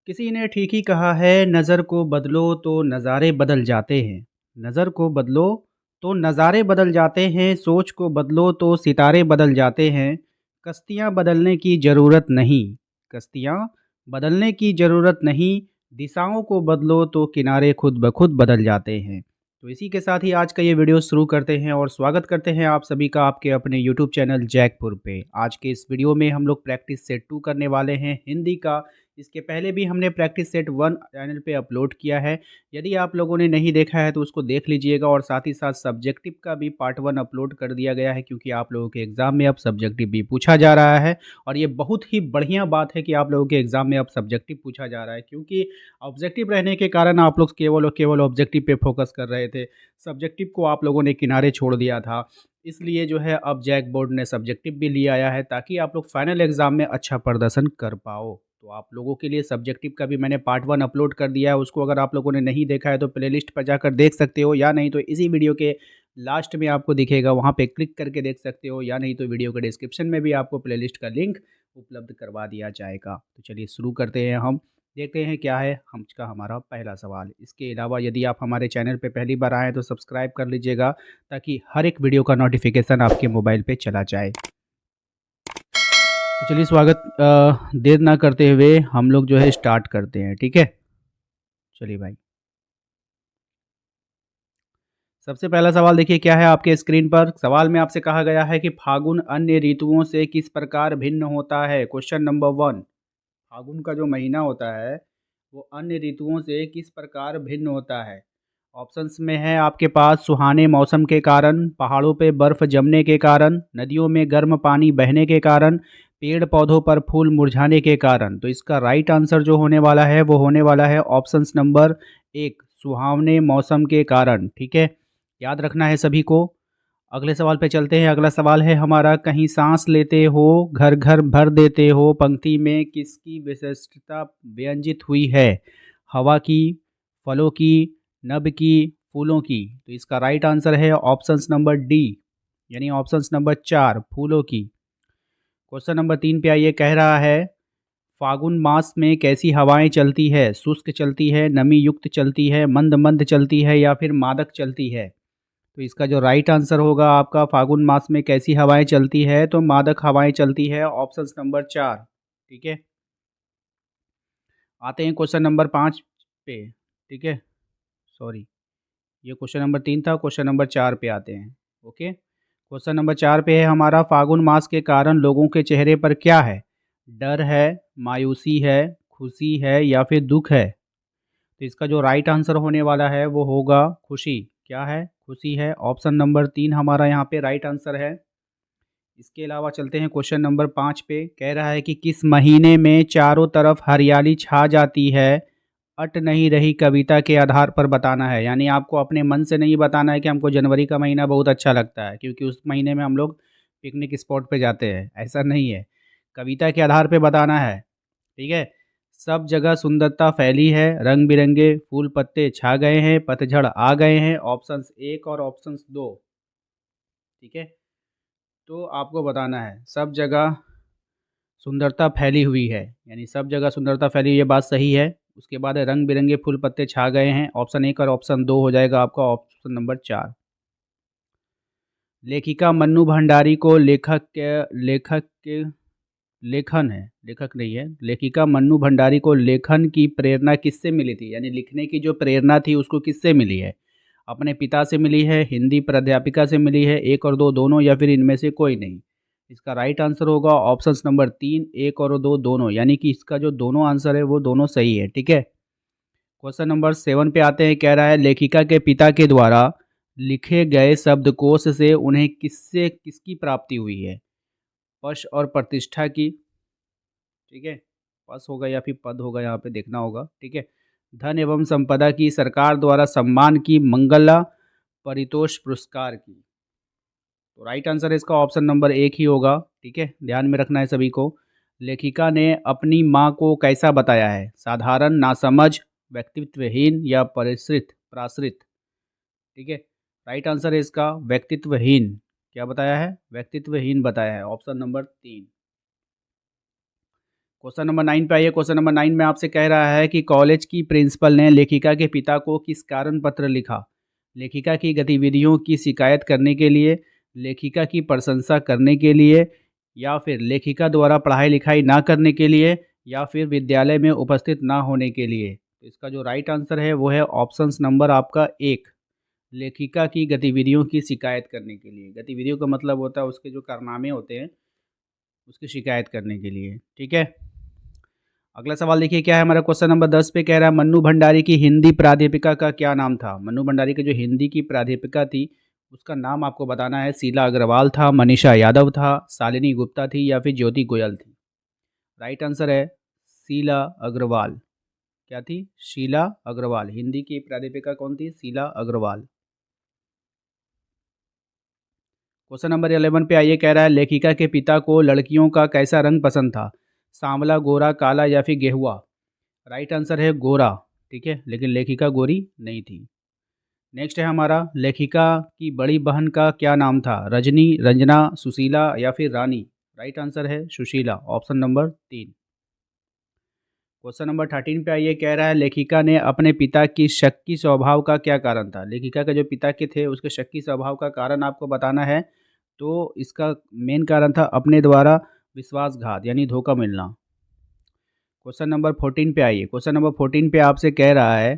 किसी ने ठीक ही कहा है, नज़र को बदलो तो नज़ारे बदल जाते हैं। नज़र को बदलो तो नज़ारे बदल जाते हैं, सोच को बदलो तो सितारे बदल जाते हैं। कश्तियाँ बदलने की ज़रूरत नहीं, कश्तियाँ बदलने की ज़रूरत नहीं, दिशाओं को बदलो तो किनारे खुद ब खुद बदल जाते हैं। तो इसी के साथ ही आज का ये वीडियो शुरू करते हैं और स्वागत करते हैं आप सभी का आपके अपने यूट्यूब चैनल जैकपुर पे। आज के इस वीडियो में हम लोग प्रैक्टिस सेट 2 करने वाले हैं हिंदी का। इसके पहले भी हमने प्रैक्टिस सेट 1 चैनल पे अपलोड किया है। यदि आप लोगों ने नहीं देखा है तो उसको देख लीजिएगा और साथ ही साथ सब्जेक्टिव का भी पार्ट 1 अपलोड कर दिया गया है, क्योंकि आप लोगों के एग्ज़ाम में अब सब्जेक्टिव भी पूछा जा रहा है। और ये बहुत ही बढ़िया बात है कि आप लोगों के एग्ज़ाम में अब सब्जेक्टिव पूछा जा रहा है, क्योंकि ऑब्जेक्टिव रहने के कारण आप लोग केवल और केवल ऑब्जेक्टिव पे फोकस कर रहे थे। सब्जेक्टिव को आप लोगों ने किनारे छोड़ दिया था। इसलिए जो है अब जैक बोर्ड ने सब्जेक्टिव भी ले आया है, ताकि आप लोग फाइनल एग्ज़ाम में अच्छा प्रदर्शन कर पाओ। तो आप लोगों के लिए सब्जेक्टिव का भी मैंने पार्ट 1 अपलोड कर दिया है। उसको अगर आप लोगों ने नहीं देखा है तो प्लेलिस्ट पर जाकर देख सकते हो, या नहीं तो इसी वीडियो के लास्ट में आपको दिखेगा, वहाँ पे क्लिक करके देख सकते हो, या नहीं तो वीडियो के डिस्क्रिप्शन में भी आपको प्लेलिस्ट का लिंक उपलब्ध करवा दिया जाएगा। तो चलिए शुरू करते हैं हम। देखते हैं क्या है हमका हमारा पहला सवाल। इसके अलावा यदि आप हमारे चैनल पे पहली बार आए हैं तो सब्सक्राइब कर लीजिएगा, ताकि हर एक वीडियो का नोटिफिकेशन आपके मोबाइल पे चला जाए। तो चलिए स्वागत देर ना करते हुए हम लोग जो है स्टार्ट करते हैं, ठीक है? चलिए भाई। सबसे पहला सवाल देखिए क्या है आपके स्क्रीन पर। सवाल में आपसे कहा गया है कि फागुन अन्य ऋतुओं से किस प्रकार भिन्न होता है? क्वेश्चन नंबर 1, फागुन का जो महीना होता है वो अन्य ऋतुओं से किस प्रकार भिन्न होता है? ऑप्शंस में है आपके पास सुहाने मौसम के कारण, पहाड़ों पे बर्फ जमने के कारण, नदियों में गर्म पानी बहने के कारण, पेड़ पौधों पर फूल मुरझाने के कारण। तो इसका राइट आंसर जो होने वाला है वो होने वाला है ऑप्शंस नंबर 1, सुहावने मौसम के कारण। ठीक है, याद रखना है सभी को। अगले सवाल पे चलते हैं। अगला सवाल है हमारा, कहीं सांस लेते हो घर घर भर देते हो पंक्ति में किसकी विशिष्टता व्यंजित हुई है? हवा की, फलों की, नभ की, फूलों की। तो इसका राइट आंसर है ऑप्शंस नंबर डी, यानी ऑप्शंस नंबर 4, फूलों की। क्वेश्चन नंबर 3 पे आइए, कह रहा है फागुन मास में कैसी हवाएं चलती है? शुष्क चलती है, नमी युक्त चलती है, मंद मंद चलती है, या फिर मादक चलती है? तो इसका जो राइट आंसर होगा आपका, फागुन मास में कैसी हवाएं चलती है, तो मादक हवाएं चलती है, ऑप्शंस नंबर 4। ठीक है, आते हैं क्वेश्चन नंबर 5 पे। ठीक है, सॉरी, ये क्वेश्चन नंबर 3 था। क्वेश्चन नंबर 4 पे आते हैं। ओके, क्वेश्चन नंबर 4 पे है हमारा, फागुन मास के कारण लोगों के चेहरे पर क्या है? डर है, मायूसी है, खुशी है, या फिर दुख है? तो इसका जो राइट आंसर होने वाला है वो होगा खुशी। क्या है? खुशी है। ऑप्शन नंबर 3 हमारा यहाँ पे राइट आंसर है। इसके अलावा चलते हैं क्वेश्चन नंबर 5 पे। कह रहा है कि किस महीने में चारों तरफ हरियाली छा जाती है? अट नहीं रही कविता के आधार पर बताना है। यानी आपको अपने मन से नहीं बताना है कि हमको जनवरी का महीना बहुत अच्छा लगता है क्योंकि उस महीने में हम लोग पिकनिक स्पॉट पे जाते हैं, ऐसा नहीं है। कविता के आधार पे बताना है। ठीक है, सब जगह सुंदरता फैली है, रंग बिरंगे फूल पत्ते छा गए हैं, पतझड़ आ गए हैं, ऑप्शंस 1 और ऑप्शंस 2। ठीक है, तो आपको बताना है सब जगह सुंदरता फैली हुई है, यानी सब जगह सुंदरता फैली हुई है, बात सही है। उसके बाद है रंग बिरंगे फूल पत्ते छा गए हैं, ऑप्शन 1 और ऑप्शन 2 हो जाएगा आपका ऑप्शन नंबर 4। लेखिका मन्नू भंडारी को लेखक के लेखन है, लेखक नहीं है। लेखिका मन्नू भंडारी को लेखन की प्रेरणा किससे मिली थी? यानी लिखने की जो प्रेरणा थी उसको किससे मिली है? अपने पिता से मिली है, हिंदी प्राध्यापिका से मिली है, 1 और 2 दोनों, या फिर इनमें से कोई नहीं? इसका राइट आंसर होगा ऑप्शंस नंबर 3, 1 और 2 दोनों, यानी कि इसका जो दोनों आंसर है वो दोनों सही है। ठीक है, क्वेश्चन नंबर 7 पे आते हैं। कह रहा है लेखिका के पिता के द्वारा लिखे गए शब्दकोश से उन्हें किसकी प्राप्ति हुई है? पश और प्रतिष्ठा की। ठीक है, पस होगा या फिर पद होगा, यहाँ पे देखना होगा। ठीक है, धन एवं संपदा की, सरकार द्वारा सम्मान की, मंगला परितोष पुरस्कार की। तो राइट आंसर इसका ऑप्शन नंबर 1 ही होगा। ठीक है, ध्यान में रखना है सभी को। लेखिका ने अपनी माँ को कैसा बताया है? साधारण, नासमझ, व्यक्तित्वहीन, या परिश्रित प्राश्रित? ठीक है, राइट आंसर है इसका व्यक्तित्वहीन। क्या बताया है? व्यक्तित्वहीन बताया है, ऑप्शन नंबर 3। क्वेश्चन नंबर 9 पे आइए। क्वेश्चन नंबर 9 में आपसे कह रहा है कि कॉलेज की प्रिंसिपल ने लेखिका के पिता को किस कारण पत्र लिखा? लेखिका की गतिविधियों की शिकायत करने के लिए, लेखिका की प्रशंसा करने के लिए, या फिर लेखिका द्वारा पढ़ाई लिखाई ना करने के लिए, या फिर विद्यालय में उपस्थित ना होने के लिए। तो इसका जो राइट आंसर है वो है ऑप्शन नंबर आपका 1, लेखिका की गतिविधियों की शिकायत करने के लिए। गतिविधियों का मतलब होता है उसके जो कारनामे होते हैं उसकी शिकायत करने के लिए। ठीक है, अगला सवाल देखिए क्या है हमारा। क्वेश्चन नंबर 10 पे कह रहा है मन्नू भंडारी की हिंदी प्राध्यापिका का क्या नाम था? मन्नू भंडारी की जो हिंदी की प्राध्यापिका थी उसका नाम आपको बताना है। शीला अग्रवाल था, मनीषा यादव था, शालिनी गुप्ता थी, या फिर ज्योति गोयल थी। राइट आंसर है शीला अग्रवाल। क्या थी? शीला अग्रवाल। हिंदी की प्राध्यापिका कौन थी? शीला अग्रवाल। क्वेश्चन नंबर 11 पे आइए। कह रहा है लेखिका के पिता को लड़कियों का कैसा रंग पसंद था? सांवला, गोरा, काला, या फिर गेहुआ? राइट आंसर है गोरा। ठीक है, लेकिन लेखिका गोरी नहीं थी। नेक्स्ट है हमारा, लेखिका की बड़ी बहन का क्या नाम था? रजनी, रंजना, सुशीला, या फिर रानी? राइट आंसर है Sushila, option number 3। Question number 13 पे आइए। कह रहा है लेखिका ने अपने पिता की शक्की स्वभाव का क्या कारण था? लेखिका के जो पिता के थे उसके शक्की स्वभाव का कारण आपको बताना है। तो इसका मेन कारण था अपने द्वारा विश्वासघात यानी धोखा मिलना। क्वेश्चन नंबर 14 पे आइए। क्वेश्चन नंबर 14 पे आपसे कह रहा है,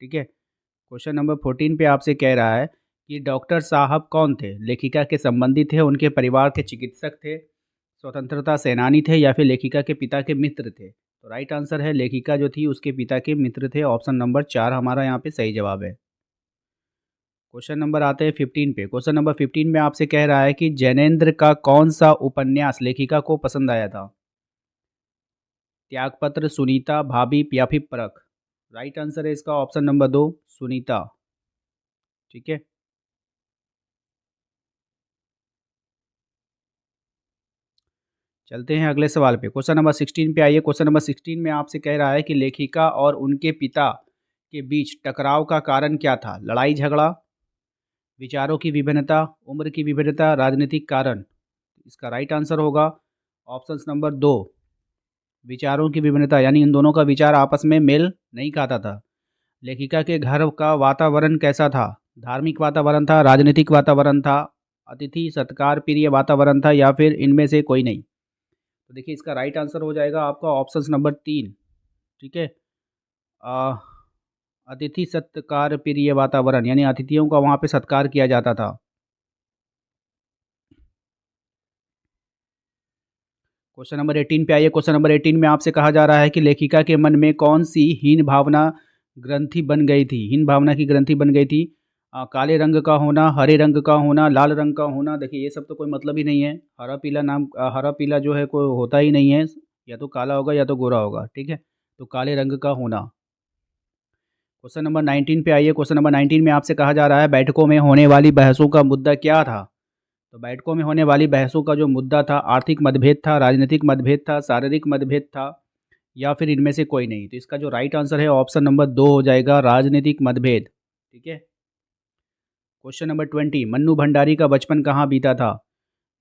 ठीक है, क्वेश्चन नंबर 14 पे आपसे कह रहा है कि डॉक्टर साहब कौन थे? लेखिका के संबंधी थे, उनके परिवार के चिकित्सक थे, स्वतंत्रता सेनानी थे, या फिर लेखिका के पिता के मित्र थे? तो राइट आंसर है लेखिका जो थी उसके पिता के मित्र थे, ऑप्शन नंबर 4 हमारा यहाँ पे सही जवाब है। क्वेश्चन नंबर आते हैं 15 पे। क्वेश्चन नंबर 15 में आपसे कह रहा है कि जैनेन्द्र का कौन सा उपन्यास लेखिका को पसंद आया था? त्यागपत्र, सुनीता, भाभी, या फिर परख? राइट आंसर है इसका ऑप्शन नंबर 2, सुनीता। ठीक है, चलते हैं अगले सवाल पे। क्वेश्चन नंबर 16 पे आइए। क्वेश्चन नंबर 16 में आपसे कह रहा है कि लेखिका और उनके पिता के बीच टकराव का कारण क्या था? लड़ाई झगड़ा, विचारों की विभिन्नता, उम्र की विभिन्नता, राजनीतिक कारण? इसका राइट आंसर होगा ऑप्शन नंबर 2, विचारों की विभिन्नता, यानी इन दोनों का विचार आपस में मेल नहीं खाता था। लेखिका के घर का वातावरण कैसा था? धार्मिक वातावरण था, राजनीतिक वातावरण था, अतिथि सत्कार प्रिय वातावरण था, या फिर इनमें से कोई नहीं? तो देखिए इसका राइट आंसर हो जाएगा आपका ऑप्शन नंबर 3। ठीक है, अ, अतिथि सत्कार प्रिय वातावरण, यानी अतिथियों का वहाँ पे सत्कार किया जाता था। क्वेश्चन नंबर 18 पे आइए। क्वेश्चन नंबर 18 में आपसे कहा जा रहा है कि लेखिका के मन में कौन सी हीन भावना ग्रंथि बन गई थी? हीन भावना की ग्रंथि बन गई थी। काले रंग का होना, हरे रंग का होना, लाल रंग का होना। देखिए ये सब तो कोई मतलब ही नहीं है। हरा पीला हरा पीला जो है कोई होता ही नहीं है, या तो काला होगा या तो गोरा होगा। ठीक है, तो काले रंग का होना। क्वेश्चन नंबर 19 पे आइए। क्वेश्चन नंबर 19 में आपसे कहा जा रहा है बैठकों में होने वाली बहसों का मुद्दा क्या था? तो बैठकों में होने वाली बहसों का जो मुद्दा था, आर्थिक मतभेद था, राजनीतिक मतभेद था, शारीरिक मतभेद था, या फिर इनमें से कोई नहीं? तो इसका जो राइट आंसर है ऑप्शन नंबर 2 हो जाएगा, राजनीतिक मतभेद। ठीक है, क्वेश्चन नंबर 20, मन्नू भंडारी का बचपन कहाँ बीता था?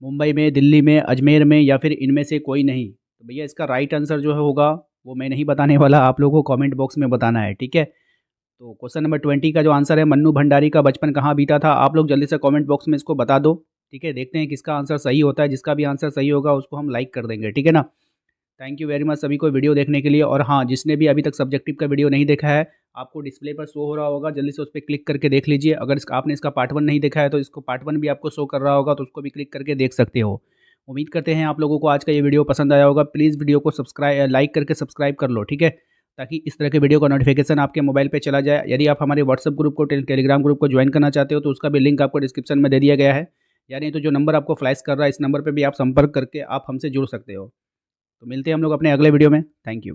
मुंबई में, दिल्ली में, अजमेर में, या फिर इनमें से कोई नहीं? तो भैया इसका राइट आंसर जो है होगा वो मैं नहीं बताने वाला, आप लोगों को कमेंट बॉक्स में बताना है। ठीक है, तो क्वेश्चन नंबर 20 का जो आंसर है मन्नू भंडारी का बचपन कहाँ बीता था, आप लोग जल्दी से कमेंट बॉक्स में इसको बता दो। ठीक है, देखते हैं किसका आंसर सही होता है। जिसका भी आंसर सही होगा उसको हम लाइक कर देंगे। ठीक है ना। थैंक यू वेरी मच सभी को वीडियो देखने के लिए। और हाँ, जिसने भी अभी तक सब्जेक्टिव का वीडियो नहीं देखा है, आपको डिस्प्ले पर शो हो रहा होगा, जल्दी से उस पर क्लिक करके देख लीजिए। अगर आपने इसका पार्ट 1 नहीं देखा है तो इसको पार्ट 1 भी आपको शो कर रहा होगा, तो उसको भी क्लिक करके देख सकते हो। उम्मीद करते हैं आप लोगों को आज का ये वीडियो पसंद आया होगा। प्लीज़ वीडियो को लाइक करके सब्सक्राइब कर लो। ठीक है, ताकि इस तरह के वीडियो का नोटिफिकेशन आपके मोबाइल पे चला जाए। यदि आप हमारे व्हाट्सएप ग्रुप को टेलीग्राम ग्रुप को ज्वाइन करना चाहते हो तो उसका भी लिंक आपको डिस्क्रिप्शन में दे दिया गया है, या नहीं तो जो नंबर आपको फ्लैश कर रहा है इस नंबर पे भी आप संपर्क करके आप हमसे जुड़ सकते हो। तो मिलते हैं हम लोग अपने अगले वीडियो में। Thank you.